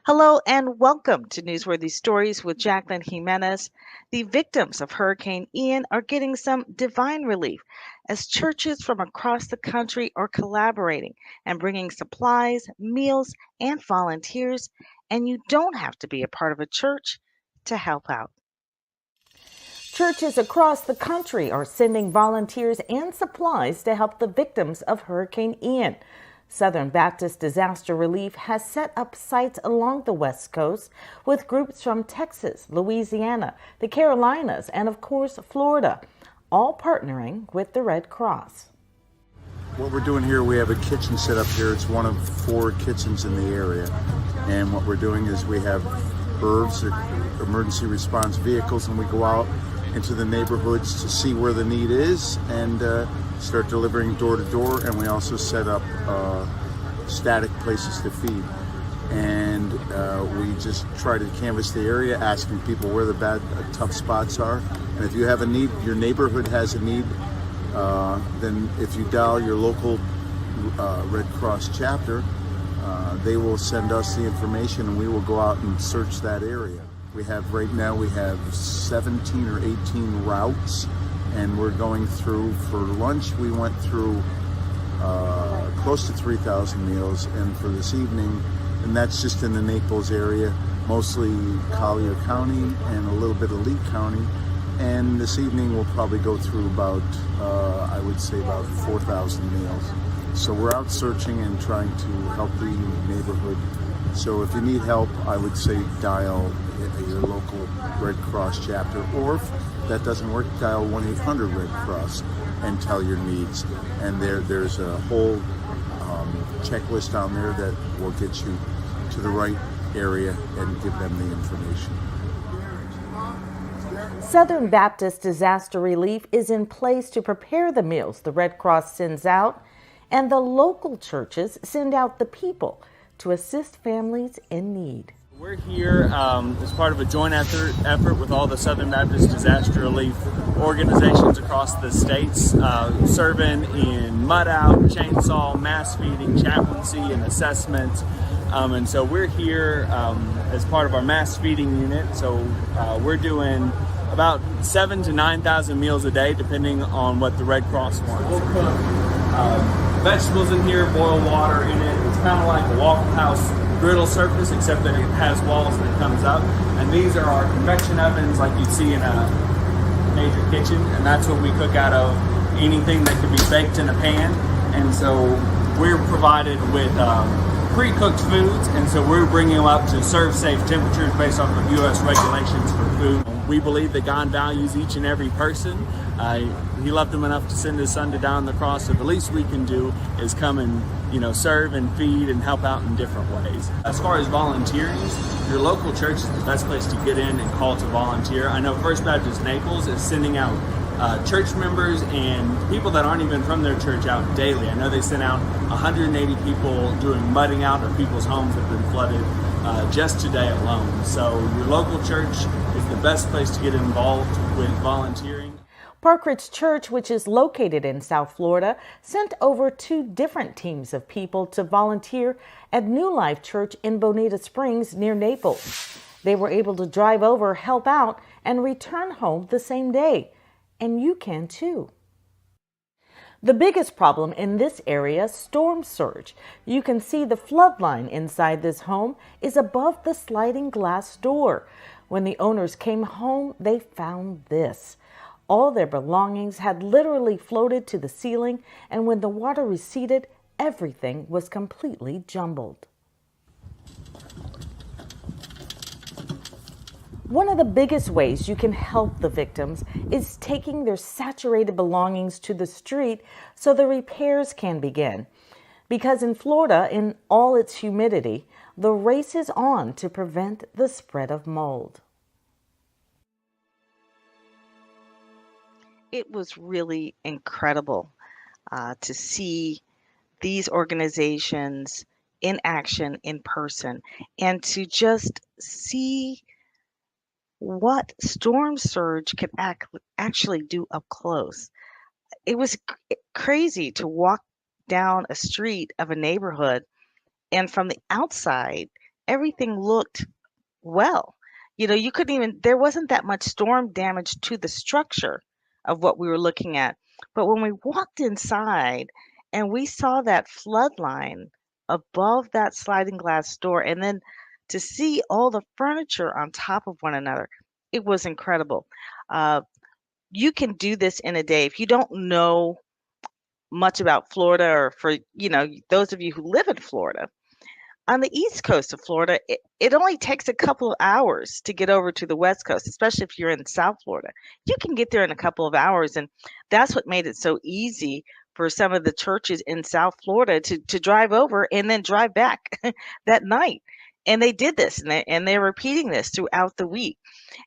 Hello and welcome to Newsworthy Stories with Jacqueline Jimenez. The victims of Hurricane Ian are getting some divine relief as churches from across the country are collaborating and bringing supplies, meals, and volunteers. And you don't have to be a part of a church to help out. Churches across the country are sending volunteers and supplies to help the victims of Hurricane Ian. Southern Baptist Disaster Relief has set up sites along the West Coast with groups from Texas, Louisiana, the Carolinas, and of course, Florida, all partnering with the Red Cross. What we're doing here, we have a kitchen set up here. It's one of 4 kitchens in the area. And what we're doing is we have ERVs, or emergency response vehicles, and we go out into the neighborhoods to see where the need is and start delivering door to door. And we also set up static places to feed. And we just try to canvass the area, asking people where the bad, tough spots are. And if you have a need, your neighborhood has a need, then if you dial your local Red Cross chapter, they will send us the information and we will go out and search that area. Right now we have 17 or 18 routes, and we're going through, for lunch we went through close to 3,000 meals, and for this evening, and that's just in the Naples area, mostly Collier County and a little bit of Lee County. And this evening we'll probably go through about, I would say about 4,000 meals. So we're out searching and trying to help the neighborhood. So if you need help, I would say dial your local Red Cross chapter, or if that doesn't work, dial 1-800 Red Cross and tell your needs. And there's a whole checklist down there that will get you to the right area and give them the information. Southern Baptist Disaster Relief is in place to prepare the meals the Red Cross sends out, and the local churches send out the people to assist families in need. We're here as part of a joint effort with all the Southern Baptist Disaster Relief organizations across the states, serving in mud out, chainsaw, mass feeding, chaplaincy, and assessment. And so we're here as part of our mass feeding unit. So we're doing about 7,000 to 9,000 meals a day, depending on what the Red Cross wants. We'll cook vegetables in here, boil water in it. It's kind of like a Waffle House griddle surface, except that it has walls that comes up. And these are our convection ovens like you'd see in a major kitchen, and that's what we cook out of, anything that could be baked in a pan. And so we're provided with pre-cooked foods, and so we're bringing them up to serve safe temperatures based off of U.S. regulations for food. We believe that God values each and every person. He loved them enough to send his son to die on the cross, so the least we can do is come and serve and feed and help out in different ways. As far as volunteering, your local church is the best place to get in and call to volunteer. I know First Baptist Naples is sending out church members and people that aren't even from their church out daily. I know they sent out 180 people doing mudding out of people's homes that have been flooded just today alone. So your local church is the best place to get involved with volunteering. Park Ridge Church, which is located in South Florida, sent over 2 different teams of people to volunteer at New Life Church in Bonita Springs near Naples. They were able to drive over, help out, and return home the same day. And you can too. The biggest problem in this area, storm surge. You can see the flood line inside this home is above the sliding glass door. When the owners came home, they found this. All their belongings had literally floated to the ceiling, and when the water receded, everything was completely jumbled. One of the biggest ways you can help the victims is taking their saturated belongings to the street so the repairs can begin. Because in Florida, in all its humidity, the race is on to prevent the spread of mold. It was really incredible to see these organizations in action in person and to just see what storm surge can actually do up close. It was crazy to walk down a street of a neighborhood and from the outside everything looked well. You couldn't even, there wasn't that much storm damage to the structure of what we were looking at. But when we walked inside and we saw that flood line above that sliding glass door, and then to see all the furniture on top of one another, it was incredible. Uh, you can do this in a day. If you don't know much about Florida, or for, those of you who live in Florida, on the east coast of Florida, it only takes a couple of hours to get over to the west coast, especially if you're in South Florida. You can get there in a couple of hours, and that's what made it so easy for some of the churches in South Florida to drive over and then drive back that night. And they did this, and they're repeating this throughout the week.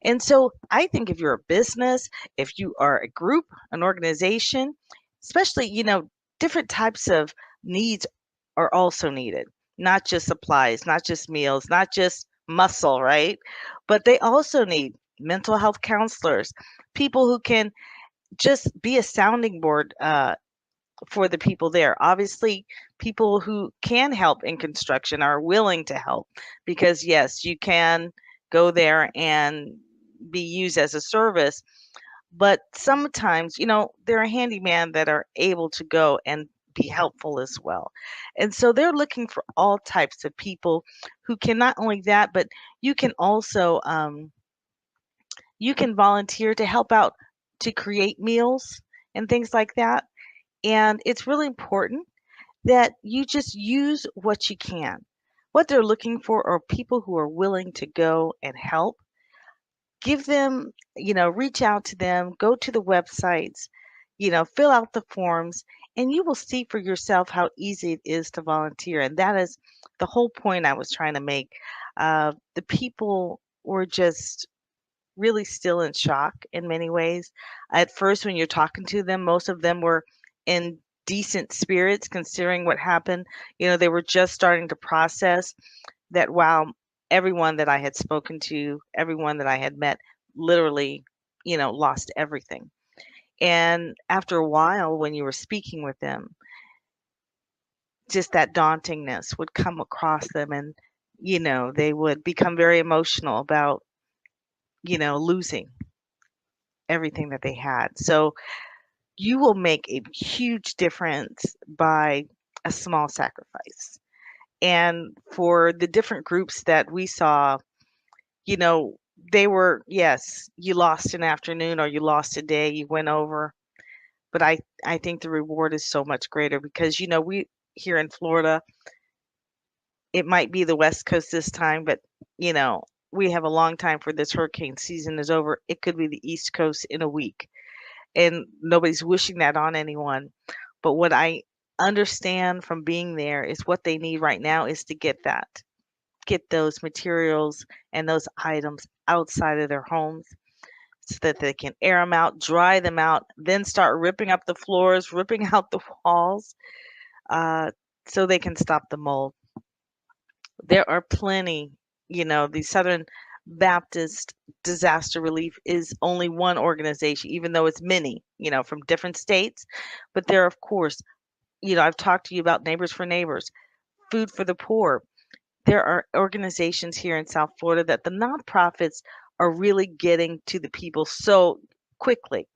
And so I think if you're a business, if you are a group, an organization, especially, different types of needs are also needed, not just supplies, not just meals, not just muscle, right? But they also need mental health counselors, people who can just be a sounding board for the people there. Obviously, people who can help in construction are willing to help, because, yes, you can go there and be used as a service. But sometimes, there are handyman that are able to go and be helpful as well. And so they're looking for all types of people who can, not only that, but you can also you can volunteer to help out to create meals and things like that. And it's really important that you just use what you can. What they're looking for are people who are willing to go and help. Give them, reach out to them, go to the websites, fill out the forms, and you will see for yourself how easy it is to volunteer. And that is the whole point I was trying to make. The people were just really still in shock in many ways. At first, when you're talking to them, most of them were in decent spirits considering what happened. They were just starting to process that, wow, everyone that I had spoken to, everyone that I had met, literally, lost everything. And after a while, when you were speaking with them, just that dauntingness would come across them, and, they would become very emotional about, losing everything that they had. So you will make a huge difference by a small sacrifice. And for the different groups that we saw, you know, they were, yes, you lost an afternoon or you lost a day, you went over. But I think the reward is so much greater because, we here in Florida, it might be the West Coast this time, but, we have a long time for this hurricane season is over. It could be the East Coast in a week. And nobody's wishing that on anyone. But what I understand from being there is what they need right now is to get those materials and those items outside of their homes so that they can air them out, dry them out, then start ripping up the floors, ripping out the walls, uh, so they can stop the mold. There are plenty, the Southern Baptist Disaster Relief is only one organization, even though it's many, from different states. But there, of course, I've talked to you about Neighbors for Neighbors, Food for the Poor. There are organizations here in South Florida that the nonprofits are really getting to the people so quickly.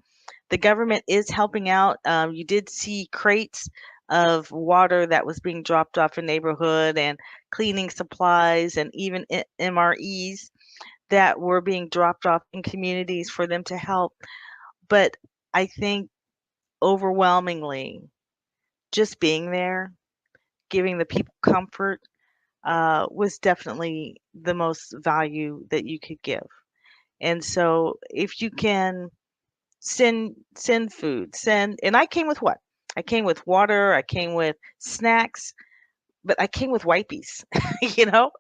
The government is helping out. You did see crates of water that was being dropped off in neighborhood, and cleaning supplies, and even MREs that were being dropped off in communities for them to help. But I think overwhelmingly, just being there, giving the people comfort, was definitely the most value that you could give. And so if you can send food, and I came with what? I came with water, I came with snacks, but I came with wipies, you know,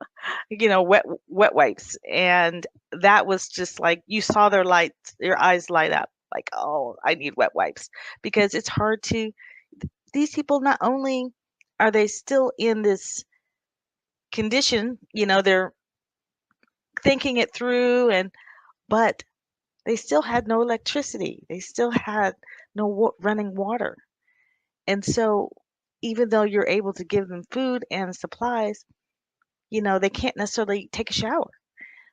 wet wipes. And that was just like you saw their eyes light up, like, oh, I need wet wipes. Because it's hard to, these people, not only are they still in this condition, they're thinking it through, but they still had no electricity. They still had no running water. And so even though you're able to give them food and supplies, they can't necessarily take a shower.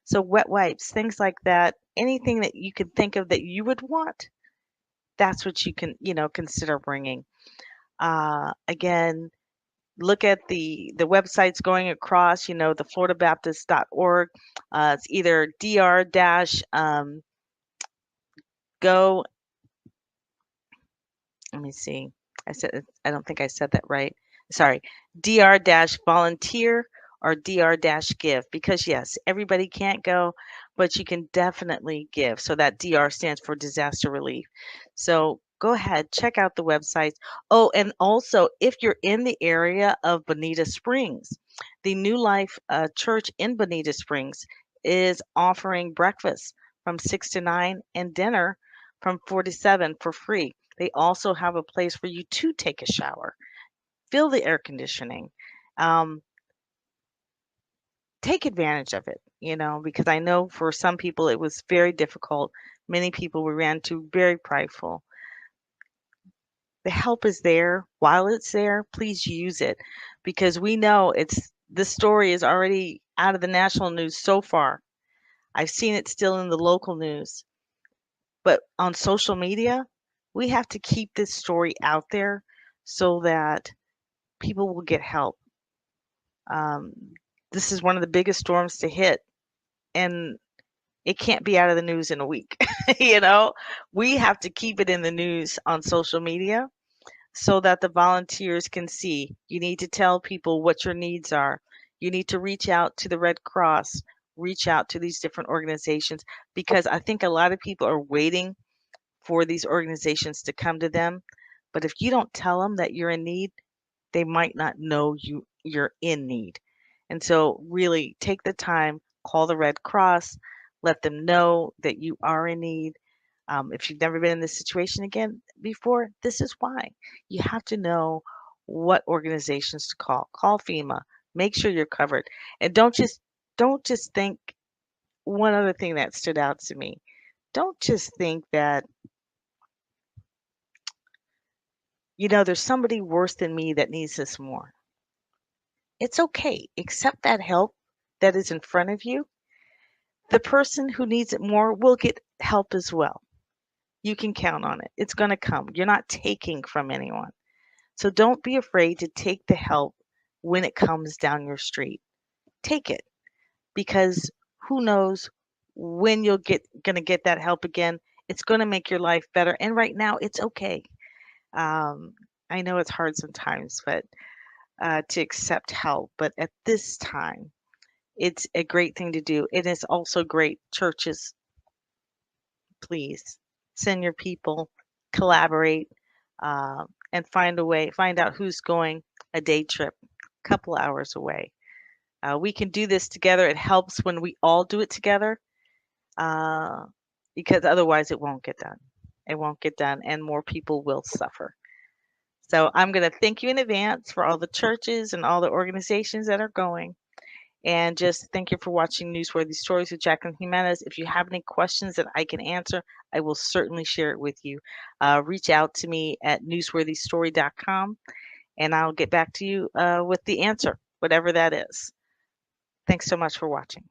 So wet wipes, things like that, anything that you can think of that you would want, that's what you can, consider bringing. Again, look at the websites going across, the floridabaptist.org. It's either dr dash go. Let me see. I don't think I said that right. Sorry. dr dash volunteer or dr dash give, because yes, everybody can't go, but you can definitely give. So that DR stands for disaster relief. So go ahead, check out the websites. Oh, and also if you're in the area of Bonita Springs, the New Life Church in Bonita Springs is offering breakfast from 6 to 9 and dinner from 4 to 7 for free. They also have a place for you to take a shower, feel the air conditioning. Um, Take advantage of it, because I know for some people it was very difficult. Many people we ran to very prideful. The help is there. While it's there, please use it, because we know this story is already out of the national news so far. I've seen it still in the local news, but on social media, we have to keep this story out there so that people will get help. Um, this is one of the biggest storms to hit, and it can't be out of the news in a week. We have to keep it in the news on social media so that the volunteers can see. You need to tell people what your needs are. You need to reach out to the Red Cross, reach out to these different organizations, because I think a lot of people are waiting for these organizations to come to them. But if you don't tell them that you're in need, they might not know you're in need. And so really take the time, call the Red Cross, let them know that you are in need. If you've never been in this situation again before, this is why. You have to know what organizations to call. Call FEMA. Make sure you're covered. And don't just think. One other thing that stood out to me. Don't just think that, there's somebody worse than me that needs this more. It's okay. Accept that help that is in front of you. The person who needs it more will get help as well. You can count on it. It's going to come. You're not taking from anyone. So don't be afraid to take the help when it comes down your street. Take it, because who knows when you'll going to get that help again. It's going to make your life better. And right now, it's okay. Um, I know it's hard sometimes, but to accept help. But at this time, it's a great thing to do. It is also great. Churches, please send your people, collaborate, and find out who's going a day trip, a couple hours away. We can do this together. It helps when we all do it together, uh, because otherwise it won't get done. It won't get done, and more people will suffer. So I'm going to thank you in advance for all the churches and all the organizations that are going. And just thank you for watching Newsworthy Stories with Jacqueline Jimenez. If you have any questions that I can answer, I will certainly share it with you. Reach out to me at newsworthystory.com, and I'll get back to you with the answer, whatever that is. Thanks so much for watching.